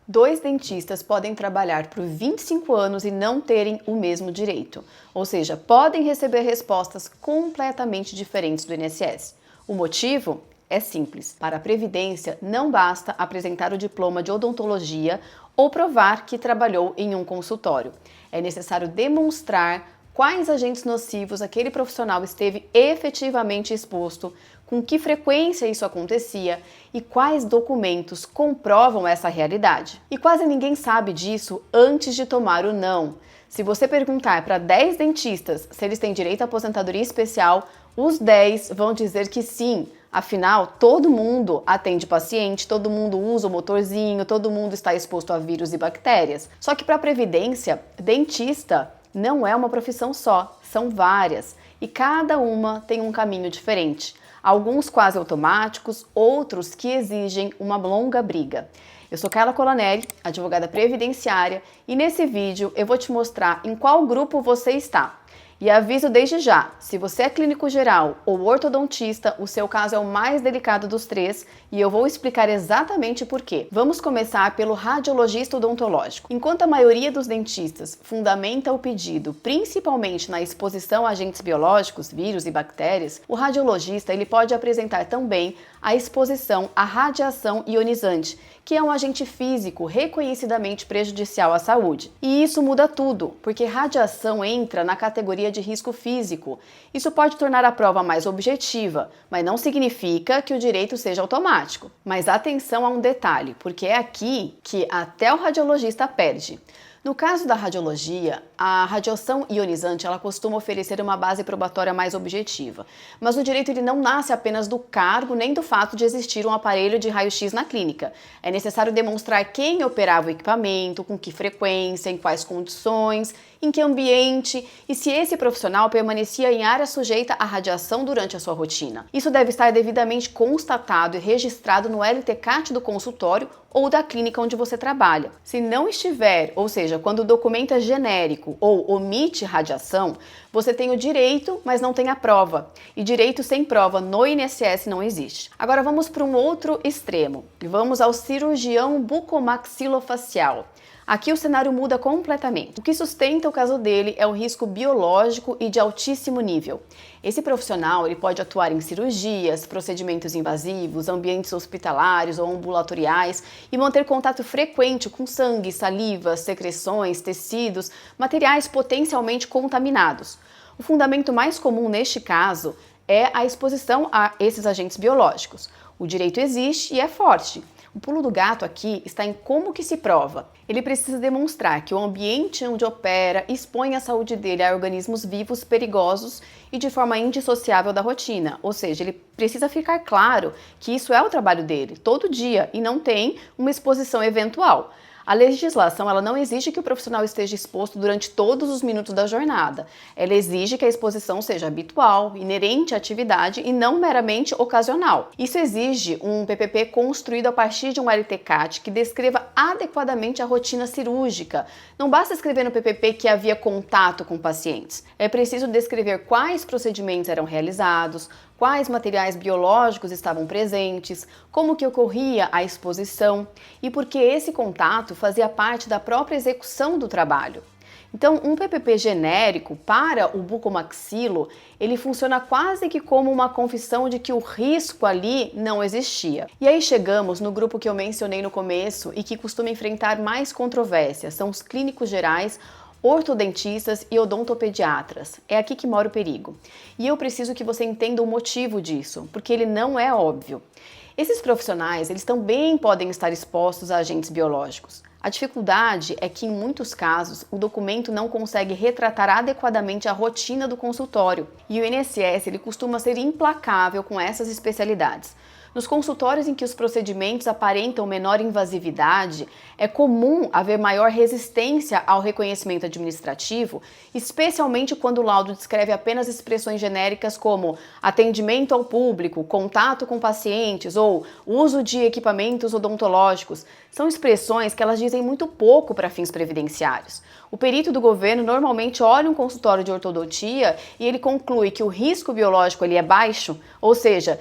Dois dentistas podem trabalhar por 25 anos e não terem o mesmo direito, ou seja, podem receber respostas completamente diferentes do INSS. O motivo é simples. Para a Previdência, não basta apresentar o diploma de odontologia ou provar que trabalhou em um consultório. É necessário demonstrar quais agentes nocivos aquele profissional esteve efetivamente exposto, com que frequência isso acontecia e quais documentos comprovam essa realidade. E quase ninguém sabe disso antes de tomar o não. Se você perguntar para 10 dentistas se eles têm direito à aposentadoria especial, os 10 vão dizer que sim. Afinal, todo mundo atende paciente, todo mundo usa o motorzinho, todo mundo está exposto a vírus e bactérias. Só que para a Previdência, dentista não é uma profissão só, são várias e cada uma tem um caminho diferente. Alguns quase automáticos, outros que exigem uma longa briga. Eu sou Carla Colaneri, advogada previdenciária, e nesse vídeo eu vou te mostrar em qual grupo você está. E aviso desde já, se você é clínico geral ou ortodontista, o seu caso é o mais delicado dos três e eu vou explicar exatamente por quê. Vamos começar pelo radiologista odontológico. Enquanto a maioria dos dentistas fundamenta o pedido principalmente na exposição a agentes biológicos, vírus e bactérias, o radiologista ele pode apresentar também a exposição à radiação ionizante, que é um agente físico reconhecidamente prejudicial à saúde. E isso muda tudo, porque radiação entra na categoria de risco físico. Isso pode tornar a prova mais objetiva, mas não significa que o direito seja automático. Mas atenção a um detalhe, porque é aqui que até o radiologista perde. No caso da radiologia, a radiação ionizante ela costuma oferecer uma base probatória mais objetiva, mas o direito ele não nasce apenas do cargo nem do fato de existir um aparelho de raio-x na clínica. É necessário demonstrar quem operava o equipamento, com que frequência, em quais condições, em que ambiente e se esse profissional permanecia em área sujeita à radiação durante a sua rotina. Isso deve estar devidamente constatado e registrado no LTCAT do consultório ou da clínica onde você trabalha. Se não estiver, ou seja, quando o documento é genérico ou omite radiação, você tem o direito, mas não tem a prova. E direito sem prova no INSS não existe. Agora vamos para um outro extremo. Vamos ao cirurgião bucomaxilofacial. Aqui o cenário muda completamente. O que sustenta o caso dele é o risco biológico e de altíssimo nível. Esse profissional ele pode atuar em cirurgias, procedimentos invasivos, ambientes hospitalares ou ambulatoriais e manter contato frequente com sangue, saliva, secreções, tecidos, materiais potencialmente contaminados. O fundamento mais comum neste caso é a exposição a esses agentes biológicos. O direito existe e é forte. O pulo do gato aqui está em como que se prova. Ele precisa demonstrar que o ambiente onde opera expõe a saúde dele a organismos vivos perigosos e de forma indissociável da rotina. Ou seja, ele precisa ficar claro que isso é o trabalho dele, todo dia, e não tem uma exposição eventual. A legislação ela não exige que o profissional esteja exposto durante todos os minutos da jornada. Ela exige que a exposição seja habitual, inerente à atividade e não meramente ocasional. Isso exige um PPP construído a partir de um LTCAT que descreva adequadamente a rotina cirúrgica. Não basta escrever no PPP que havia contato com pacientes. É preciso descrever quais procedimentos eram realizados, quais materiais biológicos estavam presentes, como que ocorria a exposição e porque esse contato fazia parte da própria execução do trabalho. Então, um PPP genérico para o bucomaxilo, ele funciona quase que como uma confissão de que o risco ali não existia. E aí chegamos no grupo que eu mencionei no começo e que costuma enfrentar mais controvérsias, são os clínicos gerais, ortodontistas e odontopediatras. É aqui que mora o perigo. E eu preciso que você entenda o motivo disso, porque ele não é óbvio. Esses profissionais, eles também podem estar expostos a agentes biológicos. A dificuldade é que, em muitos casos, o documento não consegue retratar adequadamente a rotina do consultório. E o INSS ele costuma ser implacável com essas especialidades. Nos consultórios em que os procedimentos aparentam menor invasividade, é comum haver maior resistência ao reconhecimento administrativo, especialmente quando o laudo descreve apenas expressões genéricas como atendimento ao público, contato com pacientes ou uso de equipamentos odontológicos. São expressões que elas dizem muito pouco para fins previdenciários. O perito do governo normalmente olha um consultório de ortodontia e ele conclui que o risco biológico ele é baixo, ou seja,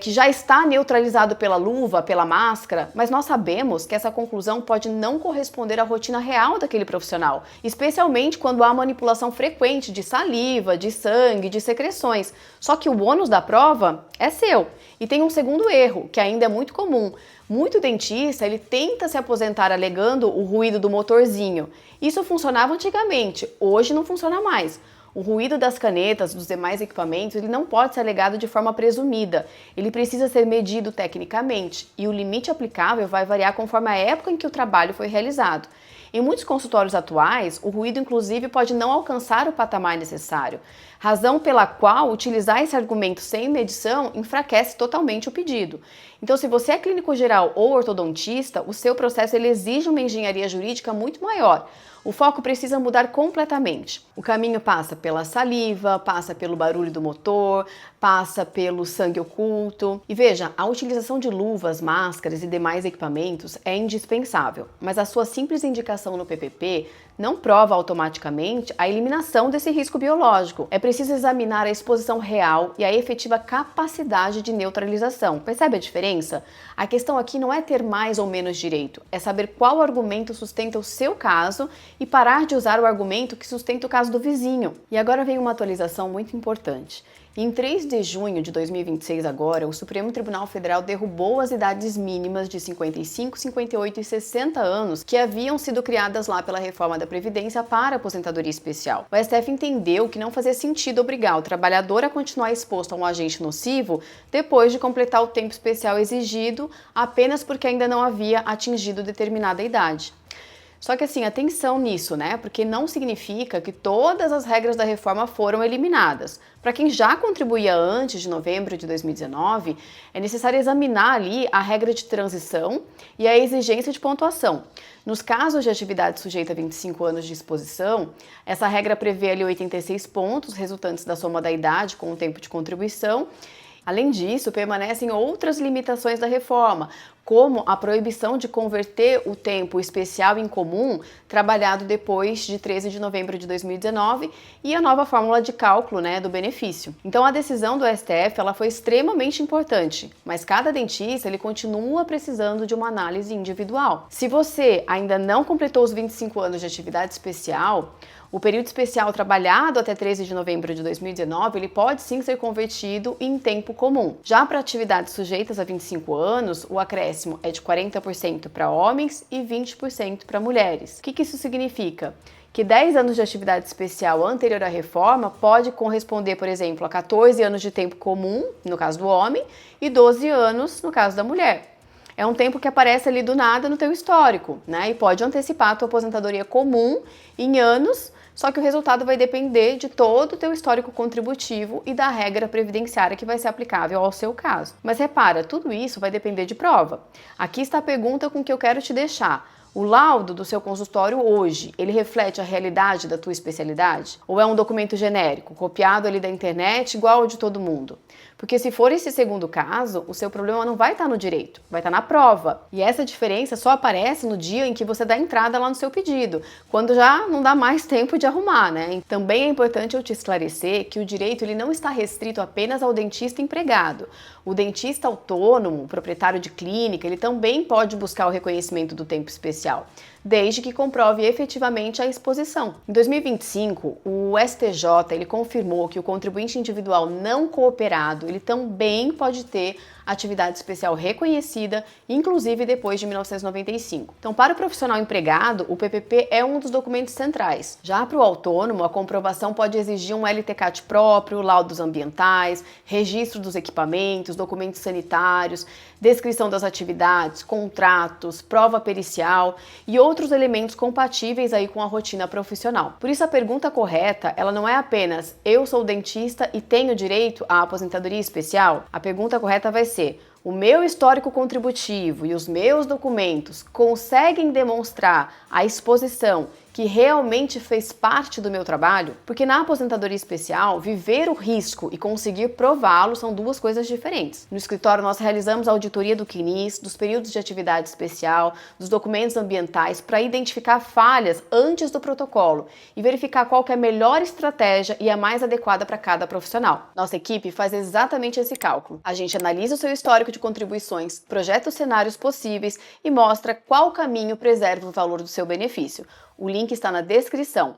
que já está está neutralizado pela luva, pela máscara, mas nós sabemos que essa conclusão pode não corresponder à rotina real daquele profissional, especialmente quando há manipulação frequente de saliva, de sangue, de secreções. Só que o ônus da prova é seu. E tem um segundo erro, que ainda é muito comum. Muito dentista, ele tenta se aposentar alegando o ruído do motorzinho. Isso funcionava antigamente, hoje não funciona mais. O ruído das canetas, dos demais equipamentos, ele não pode ser alegado de forma presumida. Ele precisa ser medido tecnicamente e o limite aplicável vai variar conforme a época em que o trabalho foi realizado. Em muitos consultórios atuais, o ruído inclusive pode não alcançar o patamar necessário, razão pela qual utilizar esse argumento sem medição enfraquece totalmente o pedido. Então, se você é clínico geral ou ortodontista, o seu processo ele exige uma engenharia jurídica muito maior. O foco precisa mudar completamente. O caminho passa pela saliva, passa pelo barulho do motor, passa pelo sangue oculto. E veja, a utilização de luvas, máscaras e demais equipamentos é indispensável, mas a sua simples indicação no PPP não prova automaticamente a eliminação desse risco biológico. É preciso examinar a exposição real e a efetiva capacidade de neutralização. Percebe a diferença? A questão aqui não é ter mais ou menos direito, é saber qual argumento sustenta o seu caso e parar de usar o argumento que sustenta o caso do vizinho. E agora vem uma atualização muito importante. Em 3 de junho de 2026 agora, o Supremo Tribunal Federal derrubou as idades mínimas de 55, 58 e 60 anos que haviam sido criadas lá pela reforma da Previdência para a aposentadoria especial. O STF entendeu que não fazia sentido obrigar o trabalhador a continuar exposto a um agente nocivo depois de completar o tempo especial exigido apenas porque ainda não havia atingido determinada idade. Só que assim, atenção nisso, né? Porque não significa que todas as regras da reforma foram eliminadas. Para quem já contribuía antes de novembro de 2019, é necessário examinar ali a regra de transição e a exigência de pontuação. Nos casos de atividade sujeita a 25 anos de exposição, essa regra prevê ali 86 pontos resultantes da soma da idade com o tempo de contribuição. Além disso, permanecem outras limitações da reforma, como a proibição de converter o tempo especial em comum trabalhado depois de 13 de novembro de 2019 e a nova fórmula de cálculo, do benefício. Então a decisão do STF ela foi extremamente importante, mas cada dentista ele continua precisando de uma análise individual. Se você ainda não completou os 25 anos de atividade especial, o período especial trabalhado até 13 de novembro de 2019, ele pode sim ser convertido em tempo comum. Já para atividades sujeitas a 25 anos, o acréscimo é de 40% para homens e 20% para mulheres. O que isso significa? Que 10 anos de atividade especial anterior à reforma pode corresponder, por exemplo, a 14 anos de tempo comum, no caso do homem, e 12 anos no caso da mulher. É um tempo que aparece ali do nada no teu histórico, e pode antecipar a tua aposentadoria comum em anos, só que o resultado vai depender de todo o teu histórico contributivo e da regra previdenciária que vai ser aplicável ao seu caso. Mas repara, tudo isso vai depender de prova. Aqui está a pergunta com que eu quero te deixar. O laudo do seu consultório hoje, ele reflete a realidade da tua especialidade? Ou é um documento genérico, copiado ali da internet, igual ao de todo mundo? Porque se for esse segundo caso, o seu problema não vai estar no direito, vai estar na prova. E essa diferença só aparece no dia em que você dá entrada lá no seu pedido, quando já não dá mais tempo de arrumar, Também é importante eu te esclarecer que o direito ele não está restrito apenas ao dentista empregado. O dentista autônomo, proprietário de clínica, ele também pode buscar o reconhecimento do tempo especial, desde que comprove efetivamente a exposição. Em 2025, o STJ ele confirmou que o contribuinte individual não cooperado ele também pode ter atividade especial reconhecida, inclusive depois de 1995. Então, para o profissional empregado, o PPP é um dos documentos centrais. Já para o autônomo, a comprovação pode exigir um LTCAT próprio, laudos ambientais, registro dos equipamentos, documentos sanitários, descrição das atividades, contratos, prova pericial e outros elementos compatíveis aí com a rotina profissional. Por isso, a pergunta correta, ela não é apenas eu sou dentista e tenho direito à aposentadoria especial. A pergunta correta vai ser: o meu histórico contributivo e os meus documentos conseguem demonstrar a exposição que realmente fez parte do meu trabalho? Porque na aposentadoria especial, viver o risco e conseguir prová-lo são duas coisas diferentes. No escritório, nós realizamos a auditoria do CNIS, dos períodos de atividade especial, dos documentos ambientais, para identificar falhas antes do protocolo e verificar qual que é a melhor estratégia e a mais adequada para cada profissional. Nossa equipe faz exatamente esse cálculo. A gente analisa o seu histórico de contribuições, projeta os cenários possíveis e mostra qual caminho preserva o valor do seu benefício. O link está na descrição.